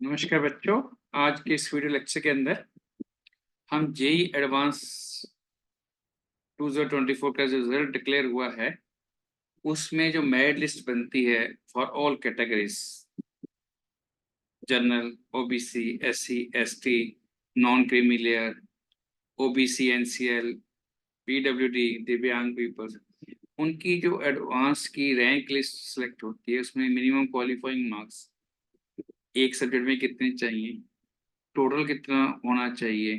नमस्कार बच्चों। आज के इस वीडियो लेक्चर के अंदर हम जेई एडवांस 2024 का जो रिजल्ट डिक्लेयर हुआ है उसमें जो मेरिट लिस्ट बनती है for all categories, general, OBC, SC, ST, non creamy layer, OBC, NCL, PWD, दिव्यांग पीपल्स, उनकी जो एडवांस की रैंक लिस्ट सेलेक्ट होती है उसमें मिनिमम क्वालिफाइंग मार्क्स एक सब्जेक्ट में कितने चाहिए, टोटल कितना होना चाहिए,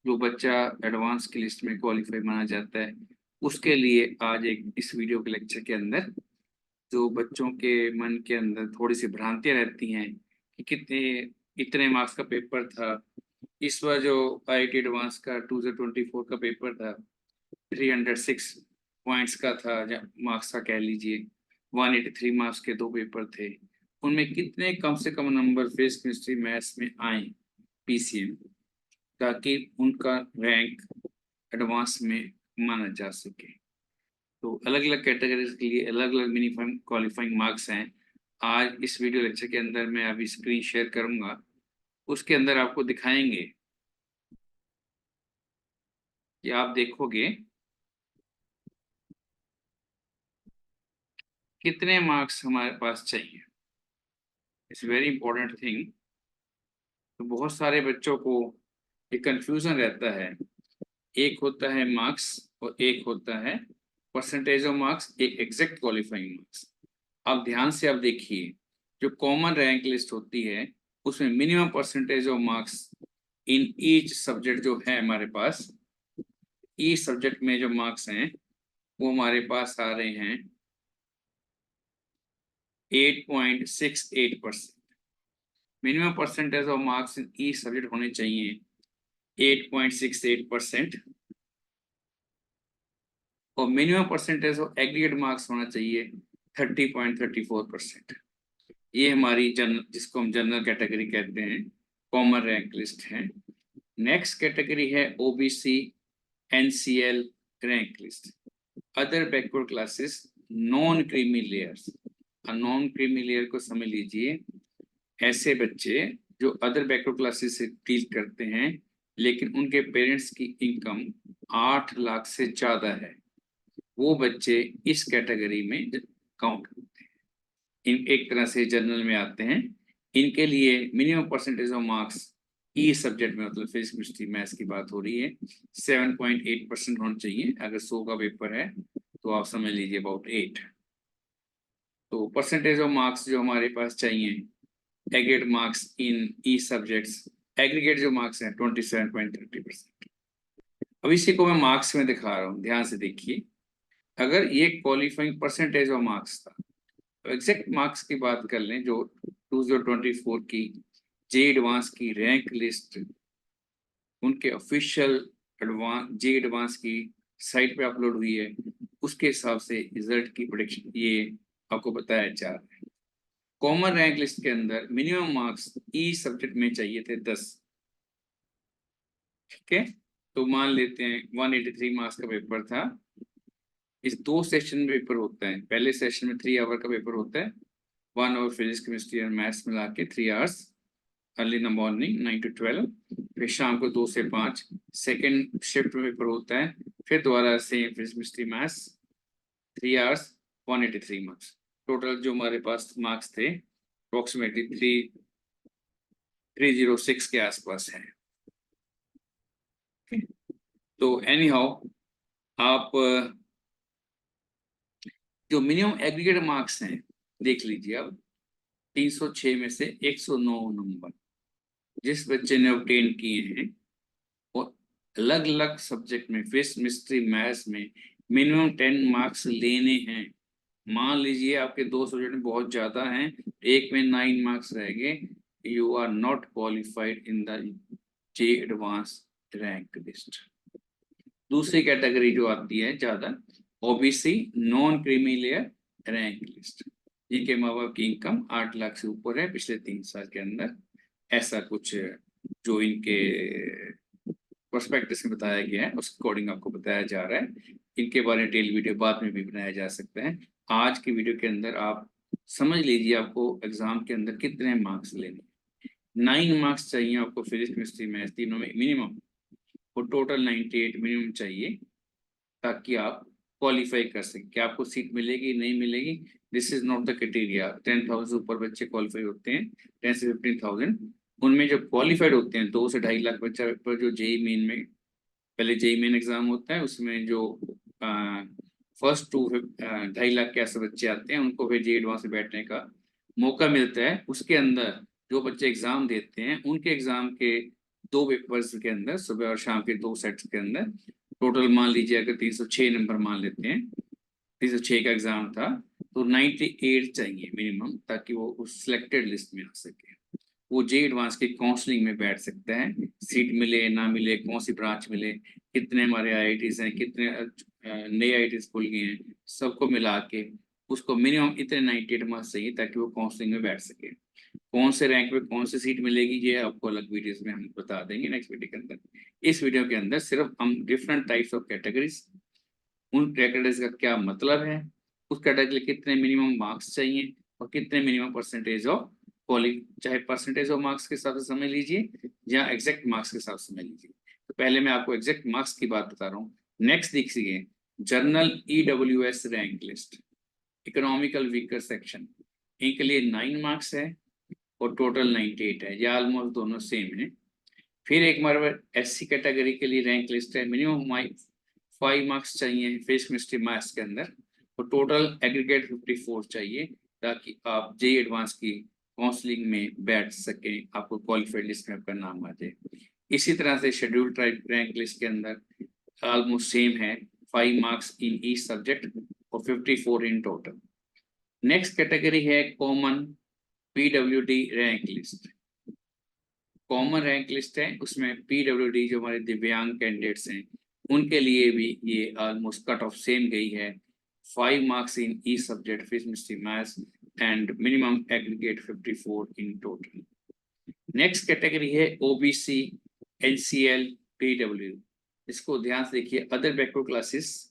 जो बच्चा एडवांस की लिस्ट में क्वालिफाई माना जाता है, उसके लिए आज एक इस वीडियो के लेक्चर के अंदर जो बच्चों के मन के अंदर थोड़ी सी भ्रांतियां रहती हैं कि कितने इतने मार्क्स का पेपर था। इस बार जो आईआईटी एडवांस का 2024 का पेपर था 306 पॉइंट्स का था, मार्क्स का कह लीजिए, 183 मार्क्स के दो पेपर थे, उनमें कितने कम से कम नंबर फिजिक्स, केमिस्ट्री, मैथ्स में आए पीसीएम, ताकि उनका रैंक एडवांस में माना जा सके। तो अलग अलग कैटेगरीज के लिए अलग अलग मिनिमम क्वालिफाइंग मार्क्स हैं। आज इस वीडियो लेक्चर के अंदर मैं अभी स्क्रीन शेयर करूंगा, उसके अंदर आपको दिखाएंगे कि आप देखोगे कितने मार्क्स हमारे पास चाहिए। It's very important thing. तो बहुत सारे बच्चों को ये कंफ्यूजन रहता है, एक होता है मार्क्स और एक होता है परसेंटेज ऑफ मार्क्स, एक एग्जैक्ट क्वालिफाइंग मार्क्स। अब ध्यान से आप देखिए, जो कॉमन रैंक लिस्ट होती है उसमें minimum percentage of marks in each subject जो है हमारे पास, ईच सब्जेक्ट में जो मार्क्स हैं वो हमारे पास आ रहे हैं 8.68%। Minimum percentage of marks in each subject होने चाहिए 8.68%, और minimum percentage of aggregate marks होना चाहिए 30.34%। ये हमारी जनरल, जिसको हम जनरल कैटेगरी कहते हैं, कॉमन रैंक लिस्ट है। नेक्स्ट कैटेगरी है OBC NCL rank list, other backward classes, non creamy layers. Non creamy layer को समझ लीजिए, ऐसे बच्चे जो अदर बैकवर्ड क्लासेस से डील करते हैं लेकिन उनके पेरेंट्स की इनकम 8 लाख से ज्यादा है, वो बच्चे इस कैटेगरी में काउंट होते हैं, इन एक तरह से जनरल में आते हैं। इनके लिए minimum percentage of marks E subject में, मतलब फिजिक्स, केमिस्ट्री, मैथ्स की बात हो रही है, 7.8% होना चाहिए। अगर 100 का पेपर है तो आप समझ लीजिए अबाउट 8। तो परसेंटेज ऑफ मार्क्स जो हमारे पास चाहिए, aggregate marks in E subjects, aggregate जो मार्क्स हैं 27.30%। अब इसी को मैं मार्क्स में दिखा रहा हूँ, ध्यान से देखिए। अगर ये क्वालिफाइंग परसेंटेज ऑफ मार्क्स था, तो एग्जैक्ट मार्क्स की बात कर लें, जो 2024 की जे एडवांस की रैंक लिस्ट उनके ऑफिशियल एडवांस जे एडवांस की साइट पे अपलोड हुई है, उसके हिसाब से रिजल्ट की प्रेडिक्शन ये आपको बताया जा रहा है। कॉमन रैंक लिस्ट के अंदर मिनिमम मार्क्स ई सब्जेक्ट में चाहिए थे 10। ठीक है, तो मान लेते हैं 183 मार्क्स का पेपर था। इस दो सेशन में पेपर होता है, पहले सेशन में 3 आवर का पेपर होता है, 1 आवर फिजिक्स, केमिस्ट्री और मैथ्स मिला के 3 hours, early in the morning 9 to 12, फिर शाम को 2 से 5 सेकेंड शिफ्ट में पेपर होता है, फिर दोबारा से physics, chemistry, maths 3 hours, 183 marks. Total जो हमारे पास मार्क्स थे अप्रोक्सीमेटली 306 के आसपास है। तो एनी हाउ, आप जो मिनिमम एग्रीगेट मार्क्स हैं देख लीजिए। अब 306 में से 109 नंबर जिस बच्चे ने ऑब्टेन किए हैं, और अलग अलग सब्जेक्ट में फिजिक्स, केमिस्ट्री, मैथ्स में मिनिमम 10 मार्क्स लेने हैं। मान लीजिए आपके दो सब्जेक्ट में बहुत ज्यादा हैं, एक में 9 मार्क्स रह गए, you are not qualified in the JEE advanced rank list. दूसरी कैटेगरी जो आती है ज्यादा, OBC non creamy layer rank list, जिनके माँ बाप की इनकम 8 लाख से ऊपर है पिछले 3 साल के अंदर, ऐसा कुछ जो इनके प्रोस्पेक्टस में बताया गया है उस अकॉर्डिंग आपको बताया जा रहा है। इनके बारे में डिटेल वीडियो बाद में भी बनाया जा सकता है। आज की वीडियो के अंदर आप समझ लीजिए आपको एग्जाम के अंदर कितने मार्क्स लेने। 9 मार्क्स चाहिए आपको फिजिक्स केमिस्ट्री मैथ्स तीनों में मिनिमम, और टोटल 98 मिनिमम चाहिए, ताकि आप क्वालिफाई कर सकें। क्या आपको सीट मिलेगी नहीं मिलेगी, this is not the criteria. 10,000 से ऊपर बच्चे क्वालिफाई होते हैं, 10 से 15,000, उनमें जो क्वालिफाइड होते हैं 2 से 2.5 लाख बच्चा पर जो जेई मेन में, पहले जेई मेन एग्जाम होता है, उसमें जो फर्स्ट 2.5 लाख के ऐसे बच्चे आते हैं, उनको फिर जेई एडवांस में बैठने का मौका मिलता है। उसके अंदर जो बच्चे एग्जाम देते हैं, उनके एग्जाम के 2 पेपर्स के अंदर, सुबह और शाम के 2 सेट्स के अंदर, टोटल मान लीजिए अगर 306 नंबर मान लेते हैं, 306 का एग्जाम था, तो 98 चाहिए मिनिमम, ताकि वो उस सिलेक्टेड लिस्ट में आ सके। वो जे एडवांस की काउंसलिंग में बैठ सकता है, सीट मिले ना मिले, कौन सी ब्रांच मिले, कितने हमारे आईआईटीज हैं, कितने नए आईआईटीज खुल गए हैं, सबको मिला के उसको मिनिमम इतने 98 मार्क्स चाहिए, ताकि वो काउंसलिंग में बैठ सके। कौन से रैंक पे कौन सी सीट मिलेगी, ये आपको अलग वीडियोस में हम बता देंगे नेक्स्ट वीडियो के अंदर। इस वीडियो के अंदर सिर्फ हम डिफरेंट टाइप्स ऑफ कैटेगरीज, उन कैटेगरीज का क्या मतलब है, उस कैटेगरी कितने मिनिमम मार्क्स चाहिए, और कितने मिनिमम परसेंटेज ऑफ क्वालिटी, चाहे परसेंटेज ऑफ मार्क्स के हिसाब से समझ लीजिए या एग्जैक्ट मार्क्स के हिसाब से समझ लीजिए। तो पहले मैं आपको एग्जैक्ट मार्क्स की बात बता रहा हूँ। नेक्स्ट देखिए, journal EWS rank list, economical weaker section, इनके लिए 9 मार्क्स है और टोटल 98 है, या ऑलमोस्ट दोनों सेम है। फिर एक बार एससी कैटेगरी के लिए रैंक लिस्ट है, मिनिमम 5 मार्क्स चाहिए फिजिक्स केमिस्ट्री मैथ्स के अंदर, और टोटल एग्रीगेट 54 चाहिए, ताकि आप जेई एडवांस की काउंसलिंग में बैठ सकें, आपको क्वालिफाइड लिस्ट में आपका नाम आ जाए। इसी तरह से शेड्यूल ट्राइब रैंक लिस्ट के अंदर ऑलमोस्ट सेम है, 5 मार्क्स इन ईच सब्जेक्ट और 54 इन टोटल। नेक्स्ट कैटेगरी है common PWD rank list. Common rank list है, उसमें पीडब्ल्यूडी जो हमारे दिव्यांग कैंडिडेट्स हैं, उनके लिए भी ये ऑलमोस्ट कट ऑफ सेम गई है, 5 marks in E subject physics chemistry maths and minimum aggregate 54 in total. Next category है ओबीसी एनसीएल पीडब्ल्यू। इसको ध्यान से देखिए, अदर बैकवर्ड क्लासेस,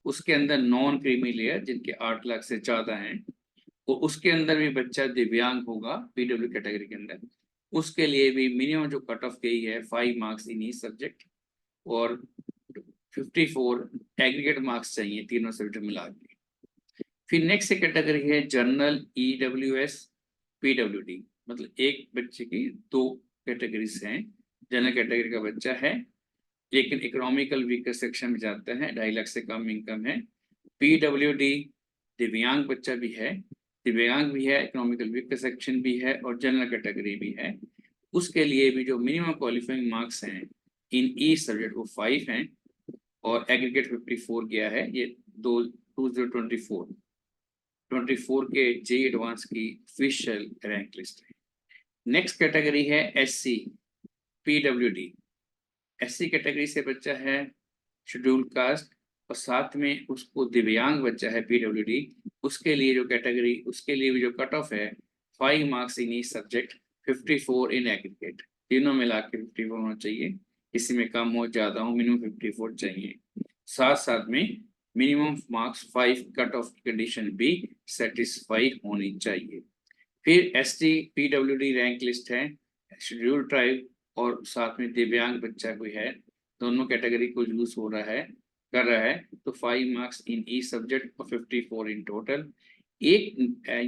उसके अंदर नॉन क्रीमी लेयर जिनके 8 लाख से ज्यादा हैं, तो उसके अंदर भी बच्चा दिव्यांग होगा पीडब्ल्यू कैटेगरी के अंदर, उसके लिए भी मिनिमम जो कट ऑफ गई है 5 मार्क्स इन ईच सब्जेक्ट और 54 एग्रीगेट मार्क्स चाहिए तीनों सब्जेक्ट मिला के। फिर नेक्स्ट कैटेगरी है जनरल ईडब्ल्यूएस पीडब्ल्यूडी, मतलब एक बच्चे की 2 कैटेगरीज हैं। जनरल कैटेगरी का बच्चा है लेकिन इकोनॉमिकल वीकर सेक्शन में जाता है, 2.5 लाख से कम इनकम है। पीडब्ल्यूडी दिव्यांग बच्चा भी है, दिव्यांग भी है, इकोनॉमिकल वीकर सेक्शन भी है और जनरल कैटेगरी भी है। उसके लिए भी जो मिनिमम क्वालिफाइंग मार्क्स हैं इन ई सब्जेक्ट वो 5 हैं और एग्रीगेट 54 गया है। ये 2024 के जे एडवांस की ऑफिशियल रैंक लिस्ट है। नेक्स्ट कैटेगरी है एससी पीडब्ल्यूडी। एससी कैटेगरी से बच्चा है शेड्यूल कास्ट और साथ में उसको दिव्यांग बच्चा है पीडब्ल्यूडी, उसके लिए जो कैटेगरी, उसके लिए भी जो कट ऑफ है 5 marks in each subject 54 in aggregate, तीनों मिला के 54 होना चाहिए, इसी में कम हो ज्यादा हो मिनिमम 54 चाहिए। साथ साथ में minimum marks 5 cut off condition भी सेटिस्फाई होनी चाहिए। फिर एसटी पीडब्ल्यूडी रैंक लिस्ट है, शेड्यूल ट्राइब और साथ में दिव्यांग बच्चा कोई है, दोनों कैटेगरी को यूज हो रहा है, कर रहा है, तो 5 मार्क्स इन ई सब्जेक्ट और 54 इन टोटल। एक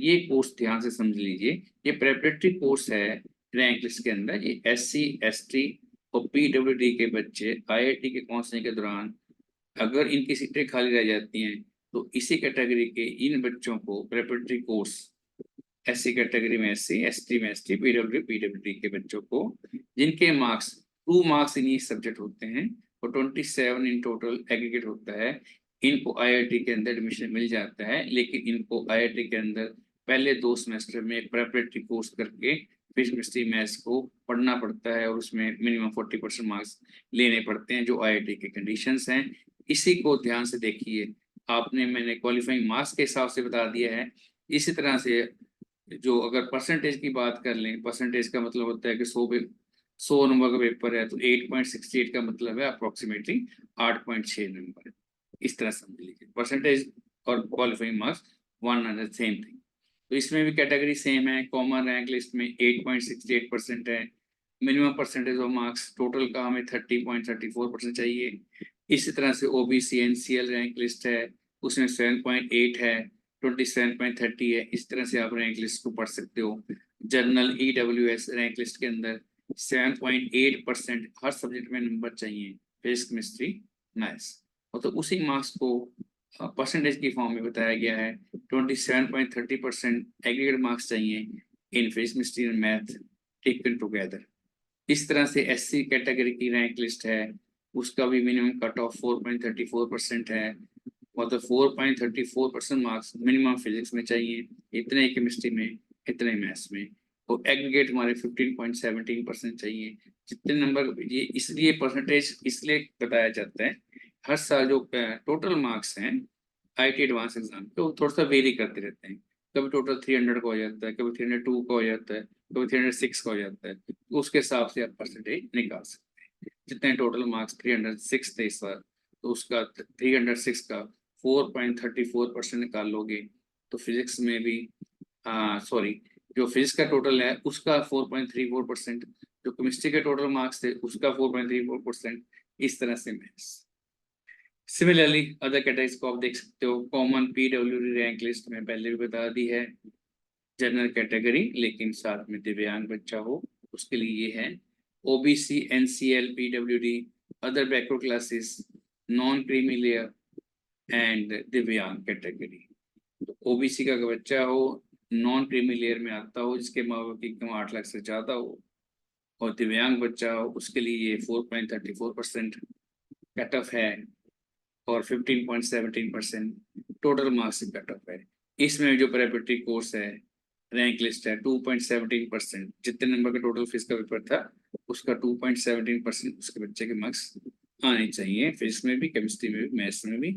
ये कोर्स ध्यान से समझ लीजिए, ये प्रेपरेटरी कोर्स है रैंक लिस्ट के अंदर। ये एससी एसटी और पीडब्ल्यूडी के बच्चे आईआईटी के काउंसलिंग के दौरान अगर इनकी सीटें खाली रह जाती हैं, तो इसी कैटेगरी के इन बच्चों को प्रेपरेटरी कोर्स, एससी कैटेगरी में एससी, एसटी में एसटी, पीडब्ल्यूडी के बच्चों को जिनके marks 2 marks in each subject होते हैं और 27 इन टोटल एग्रीगेट होता है, इनको आईआईटी के अंदर एडमिशन मिल जाता है। लेकिन इनको आईआईटी के अंदर पहले 2 सेमेस्टर में प्रेपरेटरी कोर्स करके फिजिक्स केमिस्ट्री मैथ्स को पढ़ना पड़ता है और उसमें मिनिमम 40% मार्क्स लेने पड़ते हैं, जो आईआईटी के कंडीशंस हैं। इसी को ध्यान से देखिए, आपने मैंने क्वालिफाइंग मार्क्स के हिसाब से बता दिया है। इसी तरह से जो अगर परसेंटेज की बात कर लें, परसेंटेज का मतलब होता है कि 100 नंबर का पेपर है तो 8.68 का मतलब है अप्रोक्सीमेटली 8.6 नंबर। इस तरह समझ लीजिए, परसेंटेज और qualifying marks one and the same thing. तो इसमें भी कैटेगरी सेम है। कॉमन रैंक लिस्ट में 8.68% है। Minimum percentage of marks total का हमें 30.34% चाहिए। इसी तरह से ओबीसी एनसीएल रैंक लिस्ट है, उसमें 7.8 है, 27.30 है। इस तरह से आप रैंक लिस्ट को पढ़ सकते हो। जनरल ईडब्ल्यूएस रैंक लिस्ट के अंदर 7.8% हर सब्जेक्ट में नंबर चाहिए, फिजिक्स केमिस्ट्री मैथ्स। और तो उसी मार्क्स को परसेंटेज की फॉर्म में बताया गया है। 27.30% एग्रीगेट मार्क्स चाहिए in physics chemistry and math taken together. इस तरह से एससी कैटेगरी की रैंक लिस्ट है, उसका भी मिनिमम कट ऑफ 4.34% है। मतलब 4.34% मार्क्स मिनिमम फिजिक्स में चाहिए, इतने ही केमिस्ट्री में, इतने मैथ्स में। और एग्रीगेट हमारे 15.17% चाहिए। जितने नंबर, ये इसलिए परसेंटेज इसलिए बताया जाता है, हर साल जो टोटल मार्क्स हैं आईटी एडवांस एग्जाम के, वो थोड़ा सा वेरी करते रहते हैं। कभी टोटल 300 का हो जाता है, कभी 302 का हो जाता है, कभी 306 का हो जाता है। तो उसके हिसाब से आप परसेंटेज निकाल सकते हैं। जितने टोटल मार्क्स 306 थे इस बार, तो उसका 306 का 4.34% निकाल लोगे तो फिजिक्स में भी सॉरी, जो फिजिक्स का टोटल है उसका 4.34%, जो केमिस्ट्री के टोटल मार्क्स थे उसका 4.34%। इस तरह से मैथ्स। सिमिलरली अदर कैटेगरीज को आप देख सकते हो। कॉमन पीडब्ल्यूडी रैंक लिस्ट में पहले भी बता दी है। जनरल कैटेगरी लेकिन साथ में दिव्यांग बच्चा हो उसके लिए ये है। OBC NCL PWD other backward classes non creamy layer and दिव्यांग कैटेगरी। तो ओबीसी का बच्चा हो, नॉन क्रीमी लेयर में आता हो, जिसके माँ बाप की इनकम 8 लाख से ज्यादा हो, और दिव्यांग बच्चा हो, उसके लिए ये 4.34% कट ऑफ है और 15.17% टोटल मार्क्स से कट ऑफ है। इसमें जो प्रेपरेटरी कोर्स है रैंक लिस्ट है 2.17%, जितने नंबर का टोटल फिजिक्स का पेपर था उसका 2.17% उसके बच्चे के मार्क्स आने चाहिए। फिजिक्स में भी, केमिस्ट्री में भी, मैथ्स में भी।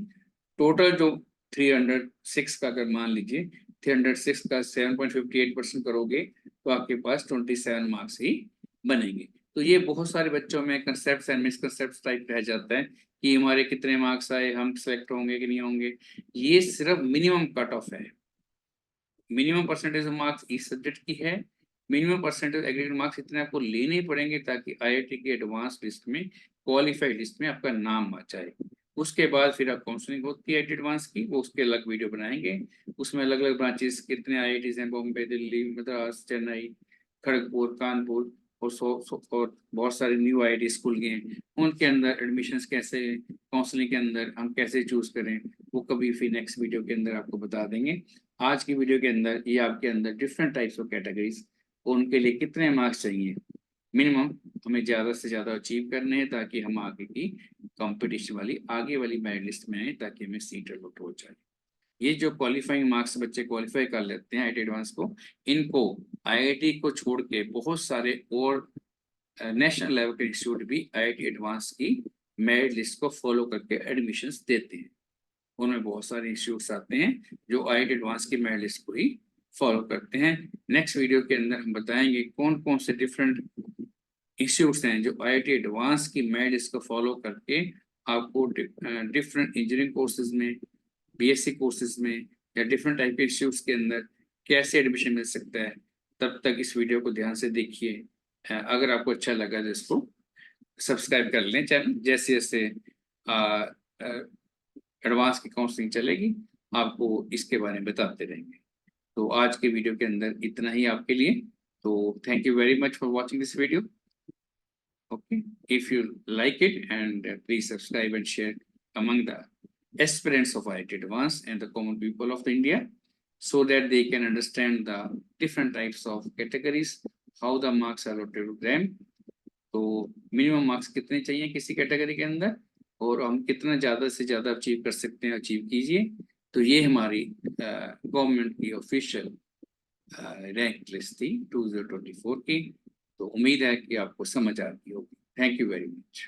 टोटल जो 306 का अगर मान लीजिए 306 का 7.58% करोगे तो आपके पास 27 मार्क्स ही बनेंगे। तो ये बहुत सारे बच्चों में कंसेप्ट एंड मिसकंसेप्ट टाइप रह जाता है कि हमारे कितने मार्क्स आए, हम सिलेक्ट होंगे कि नहीं होंगे। ये सिर्फ मिनिमम कट ऑफ है। मिनिमम परसेंटेज ऑफ मार्क्स इस सब्जेक्ट की है। मिनिमम परसेंटेज एग्रीगेट मार्क्स इतने आपको लेने ही पड़ेंगे ताकि आईआईटी की एडवांस लिस्ट में, क्वालिफाइड लिस्ट में आपका नाम आ जाए। उसके बाद फिर आप काउंसलिंग होती है आईआईटी एडवांस की, वो उसके अलग वीडियो बनाएंगे। उसमें अलग अलग ब्रांचेस कितने आईआईटीज हैं, बॉम्बे, दिल्ली, मद्रास, चेन्नई, खड़गपुर, कानपुर और और बहुत सारे न्यू आईआईटी स्कूल गए हैं। उनके अंदर एडमिशन्स कैसे, काउंसलिंग के अंदर हम कैसे चूज करें, वो कभी फिर नेक्स्ट वीडियो के अंदर आपको बता देंगे। आज की वीडियो के अंदर ये आपके अंदर डिफरेंट टाइप्स ऑफ कैटेगरीज, उनके लिए कितने मार्क्स चाहिए मिनिमम हमें ज़्यादा से ज़्यादा अचीव करने हैं ताकि हम आगे की कंपटीशन वाली आगे वाली मेरिट लिस्ट में आए, ताकि हमें सीट अलॉट हो जाए। ये जो क्वालिफाइंग मार्क्स बच्चे क्वालिफाई कर लेते हैं आईआईटी एडवांस को, इनको आईआईटी को छोड़ के बहुत सारे और नेशनल लेवल के इंस्टीट्यूट भी आईआईटी एडवांस की मेरिट लिस्ट को फॉलो करके एडमिशन्स देते हैं। उनमें बहुत सारे इंस्टीट्यूट्स आते हैं जो आईआईटी एडवांस की मेरिट लिस्ट को ही फॉलो करते हैं। नेक्स्ट वीडियो के अंदर हम बताएंगे कौन कौन से डिफरेंट इंस्टीट्यूट्स हैं जो आईआईटी एडवांस की मेरिट लिस्ट को फॉलो करके आपको डिफरेंट इंजीनियरिंग कोर्सेज में, बीएससी कोर्सेज में या डिफरेंट टाइप के इंस्टीट्यूट्स के अंदर कैसे एडमिशन मिल सकता है। तब तक इस वीडियो को ध्यान से देखिए। अगर आपको अच्छा लगा तो इसको सब्सक्राइब कर लें चैनल। जैसे जैसे एडवांस की काउंसलिंग चलेगी आपको इसके बारे में बताते रहेंगे। तो आज के वीडियो के अंदर इतना ही आपके लिए। तो thank you very much for watching this video. Okay, if you like it, and please subscribe and share among the aspirants of IIT Advanced and the common people of India, so that they can understand the different types of categories, how the marks are allotted to them. तो minimum marks कितने चाहिए किसी category के अंदर, और हम कितना ज़्यादा से ज़्यादा अचीव कर सकते हैं, अचीव कीजिए। तो ये हमारी गवर्नमेंट की ऑफिशियल रैंक लिस्ट थी 2024 की। तो उम्मीद है कि आपको समझ आती होगी। Thank you very much.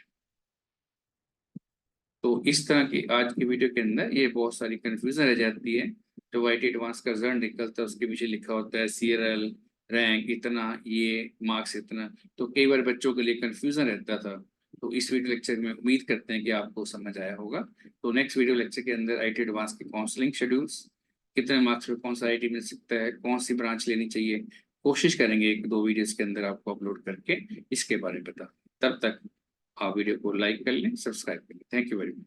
तो इस तरह की आज की वीडियो के अंदर ये बहुत सारी कंफ्यूजन रह जाती है। जब आईआईटी एडवांस का रिजल्ट निकलता है उसके पीछे लिखा होता है सीआरएल रैंक इतना, ये मार्क्स इतना, तो कई बार बच्चों के लिए कंफ्यूजन रहता था। तो इस वीडियो लेक्चर में उम्मीद करते हैं कि आपको समझ आया होगा। तो नेक्स्ट वीडियो लेक्चर के अंदर आईआईटी एडवांस के काउंसलिंग शेड्यूल्स, कितने मार्क्स में कौन सा आईटी मिल सकता है, कौन सी ब्रांच लेनी चाहिए, कोशिश करेंगे 1-2 वीडियोस के अंदर आपको अपलोड करके इसके बारे में बता। तब तक आप वीडियो को लाइक कर लें, सब्सक्राइब कर लें। Thank you very much.